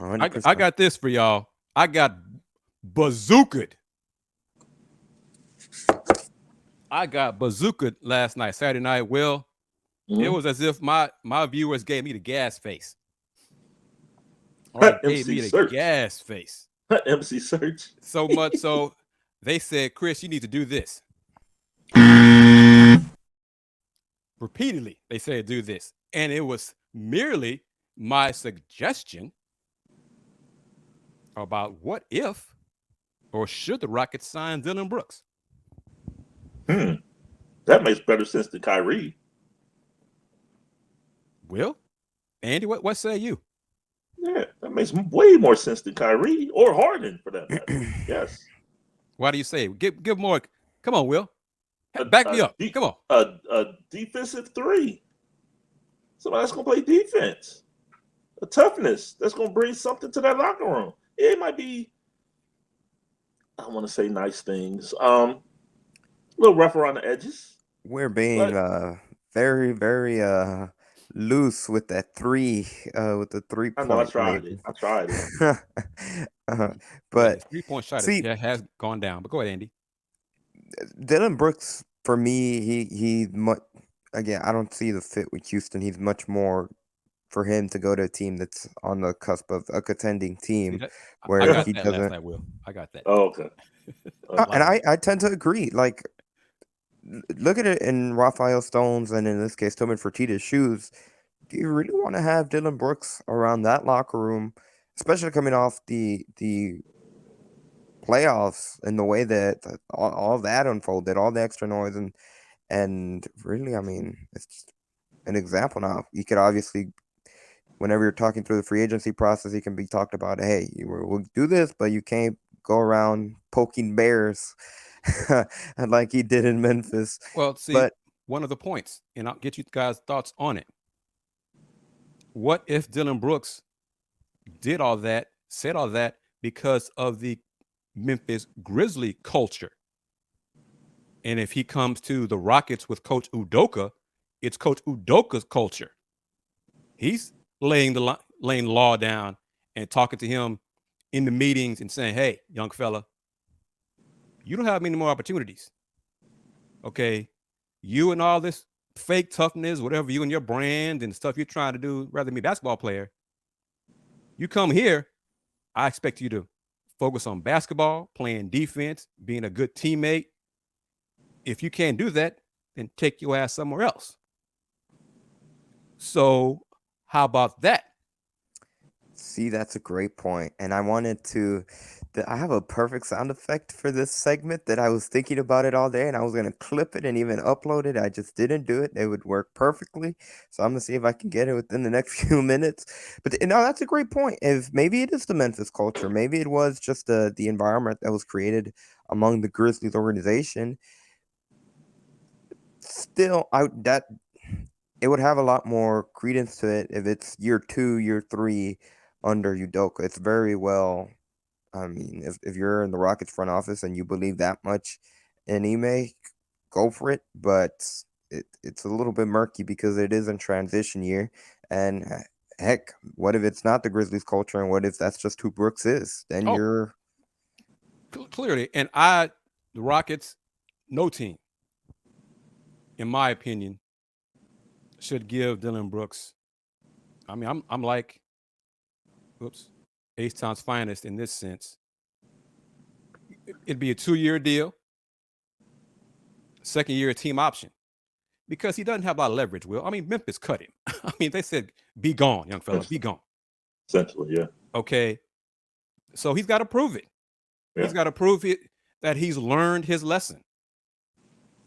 I got this for y'all. I got bazookaed. I got bazookaed last night, Saturday night. Will, it was as if my viewers gave me the gas face. All right, gave me the gas face. MC Search. So much so, they said, Chris, you need to do this. Repeatedly, they said, do this. And it was merely my suggestion about what if or should the Rockets sign Dillon Brooks. That makes better sense than Kyrie. Will, Andy, what say you? Yeah, that makes way more sense than Kyrie or Harden for that matter. Yes. Why do you say? Give more. Come on, Will. Back me up. Come on. A defensive three. Somebody that's going to play defense. A toughness that's going to bring something to that locker room. It might be, I want to say nice things. A little rough around the edges. We're being very, very loose with that three, with the 3-point. I know, I tried it. But 3-point shot has gone down. But go ahead, Andy. Dillon Brooks, for me, he again, I don't see the fit with Houston. He's much more for him to go to a team that's on the cusp of a contending team, where he doesn't. Last night, Will. I got that. Oh, okay. And I tend to agree. Like, look at it in Rafael Stone's and in this case Tillman Fertitta's shoes. Do you really want to have Dillon Brooks around that locker room, especially coming off the playoffs and the way that all that unfolded, all the extra noise, and really, I mean, it's an example now. You could obviously, whenever you're talking through the free agency process, you can be talked about, hey, we'll do this, but you can't go around poking bears like he did in Memphis. Well, see, one of the points, and I'll get you guys' thoughts on it. What if Dillon Brooks did all that, said all that because of the Memphis Grizzly culture? And if he comes to the Rockets with Coach Udoka, it's Coach Udoka's culture. He's laying law down and talking to him in the meetings and saying, hey, young fella, you don't have many more opportunities. Okay. You and all this fake toughness, whatever you and your brand and stuff you're trying to do, rather than be a basketball player, you come here, I expect you to focus on basketball, playing defense, being a good teammate. If you can't do that, then take your ass somewhere else. So how about that? See, that's a great point. And I wanted to, I have a perfect sound effect for this segment that I was thinking about it all day and I was going to clip it and even upload it. I just didn't do it. It would work perfectly. So I'm going to see if I can get it within the next few minutes. But no, that's a great point. If maybe it is the Memphis culture, maybe it was just the environment that was created among the Grizzlies organization. Still, it would have a lot more credence to it if it's year 2, year 3 under Udoka. It's very well. I mean, if you're in the Rockets front office and you believe that much in Ime, go for it. But it's a little bit murky because it is in transition year. And heck, what if it's not the Grizzlies culture, and what if that's just who Brooks is? Then you're clearly. And the Rockets, no team, in my opinion, should give Dillon Brooks. I mean, I'm like, H-Town's finest in this sense. It'd be a 2-year deal, second year team option, because he doesn't have a lot of leverage, Will. I mean, Memphis cut him. I mean, they said, be gone, young fella, be gone. Essentially, yeah. Okay. So he's got to prove it. Yeah. He's got to prove it, that he's learned his lesson,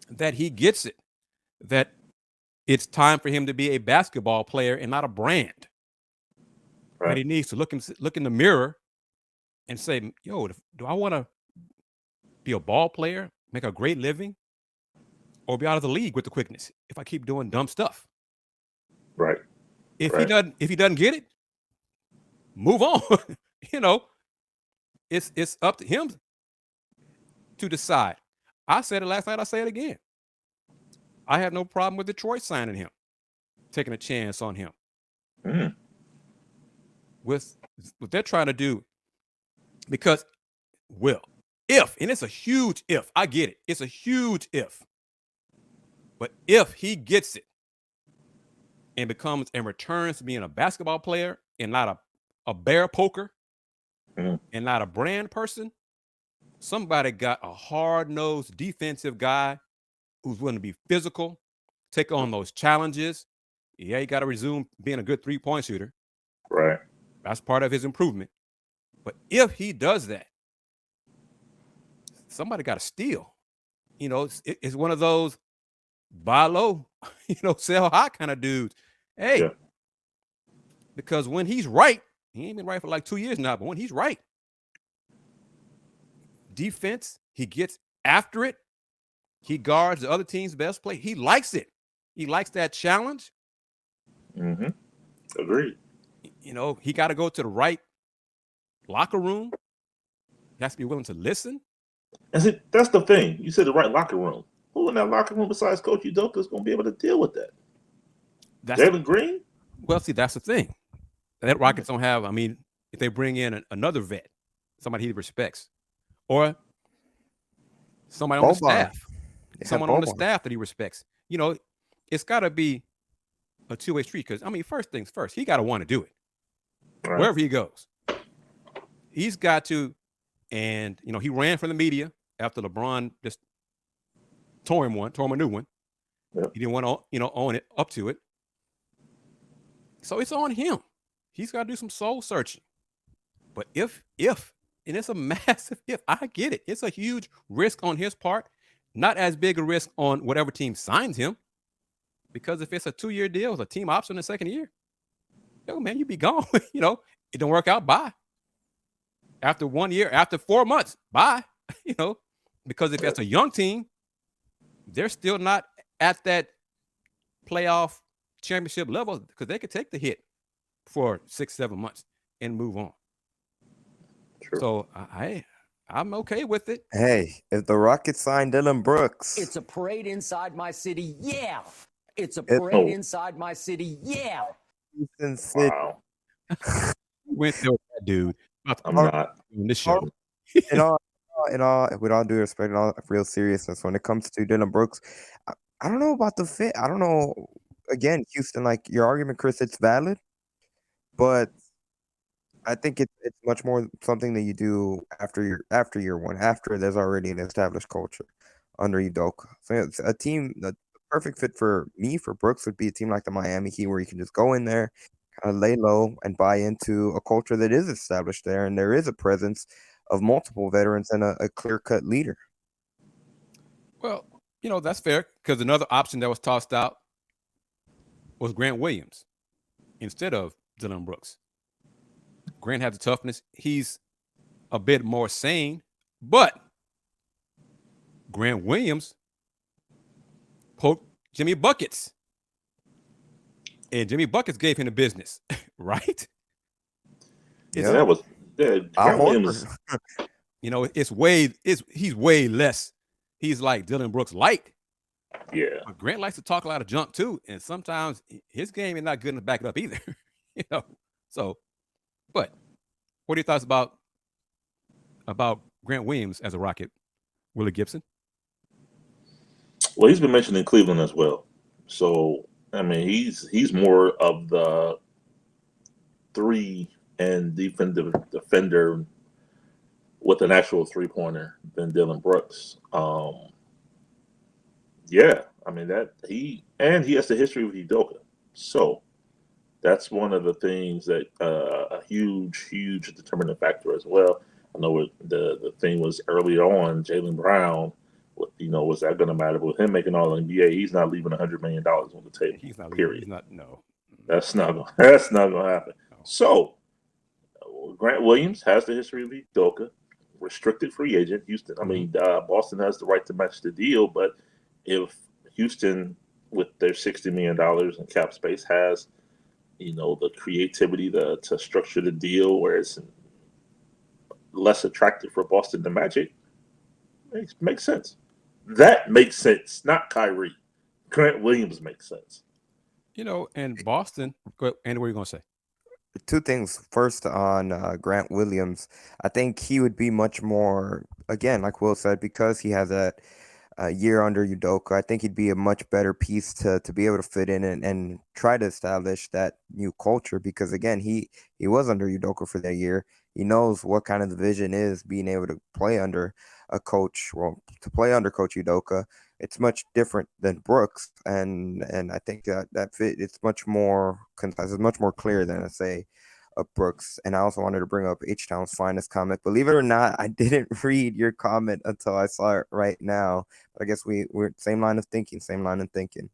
that he gets it, that it's time for him to be a basketball player and not a brand. Right. That he needs to look in the mirror and say, yo, do I want to be a ball player, make a great living, or be out of the league with the quickness if I keep doing dumb stuff? Right. If he doesn't get it, move on. It's up to him to decide. I said it last night, I say it again. I have no problem with Detroit signing him, taking a chance on him. With what they're trying to do, because if, and it's a huge if, I get it, it's a huge if, but if he gets it and returns to being a basketball player and not a bear poker and not a brand person, somebody got a hard-nosed defensive guy who's willing to be physical, take on those challenges. Yeah, he got to resume being a good three-point shooter. Right. That's part of his improvement. But if he does that, somebody got to steal. It's one of those buy low, sell high kind of dudes. Hey, Yeah. because when he's right, he ain't been right for like 2 years now, but when he's right, defense, he gets after it. He guards the other team's best play. He likes it. He likes that challenge. Mm-hmm. Agreed. He got to go to the right locker room. He has to be willing to listen. And see, that's the thing. You said the right locker room. Who in that locker room besides Coach Udoka is going to be able to deal with that? Jalen Green? Well, see, that's the thing. That Rockets don't have. I mean, if they bring in another vet, somebody he respects, or somebody on the staff, someone on the staff that he respects, it's got to be a two-way street. Because I mean, first things first, he got to want to do it wherever he goes. He's got to, and he ran from the media after LeBron just tore him a new one. Yep. He didn't want to, own it up to it. So it's on him. He's got to do some soul searching. But if, and it's a massive if, I get it. It's a huge risk on his part. Not as big a risk on whatever team signs him. Because if it's a 2-year deal with a team option in the second year, man, you be gone. It don't work out. Bye. After 1 year, after 4 months, bye. Because if that's a young team, they're still not at that playoff championship level because they could take the hit for 6-7 months and move on. True. So I'm okay with it. Hey, if the Rockets sign Dillon Brooks, it's a parade inside my city. Yeah. It's a parade inside my city. Yeah. Wow. Went there with that dude. I'm not on this show. with all due respect and all real seriousness, when it comes to Dillon Brooks, I don't know about the fit. I don't know. Again, Houston, like your argument, Chris, it's valid, but I think it's much more something that you do after year one, after there's already an established culture under Udoka. So it's a team. The perfect fit for Brooks would be a team like the Miami Heat, where you can just go in there, kind of lay low, and buy into a culture that is established there, and there is a presence of multiple veterans and a clear-cut leader. Well, that's fair, because another option that was tossed out was Grant Williams instead of Dillon Brooks. Grant has the toughness. He's a bit more sane, but Grant Williams poked Jimmy Buckets. And Jimmy Buckets gave him the business, right? Yeah, that was Grant Williams. He's way less. He's like Dillon Brooks light. Yeah. But Grant likes to talk a lot of junk too. And sometimes his game is not good enough to back it up either. So, but what are your thoughts about Grant Williams as a Rocket, Willy Gibson? Well, he's been mentioned in Cleveland as well. So, I mean, he's more of the 3 and defender with an actual 3-pointer than Dillon Brooks. Yeah, I mean he has the history of Udoka. So that's one of the things that a huge determining factor as well. I know the thing was earlier on, Jaylen Brown. Was that going to matter? But with him making all NBA, he's not leaving $100 million on the table. He's not. Period. He's not. No. That's not going to happen. No. So Grant Williams has the history of Udoka, restricted free agent. Houston. I mean, Boston has the right to match the deal, but if Houston, with their $60 million in cap space, has the creativity to structure the deal where it's less attractive for Boston to match it, makes sense. That makes sense, not Kyrie. Grant Williams makes sense. And Boston. Andy, what are you going to say? Two things. First, on Grant Williams, I think he would be much more, again, like Will said, because he has that year under Udoka. I think he'd be a much better piece to be able to fit in and try to establish that new culture. Because again, he was under Udoka for that year. He knows what kind of the vision is being able to play under a coach. Well, to play under Coach Udoka, it's much different than Brooks, and I think that fit it's much more concise, it's much more clear than I say Brooks. And I also wanted to bring up H Town's finest comment. Believe it or not, I didn't read your comment until I saw it right now. But I guess we're same line of thinking, same line of thinking.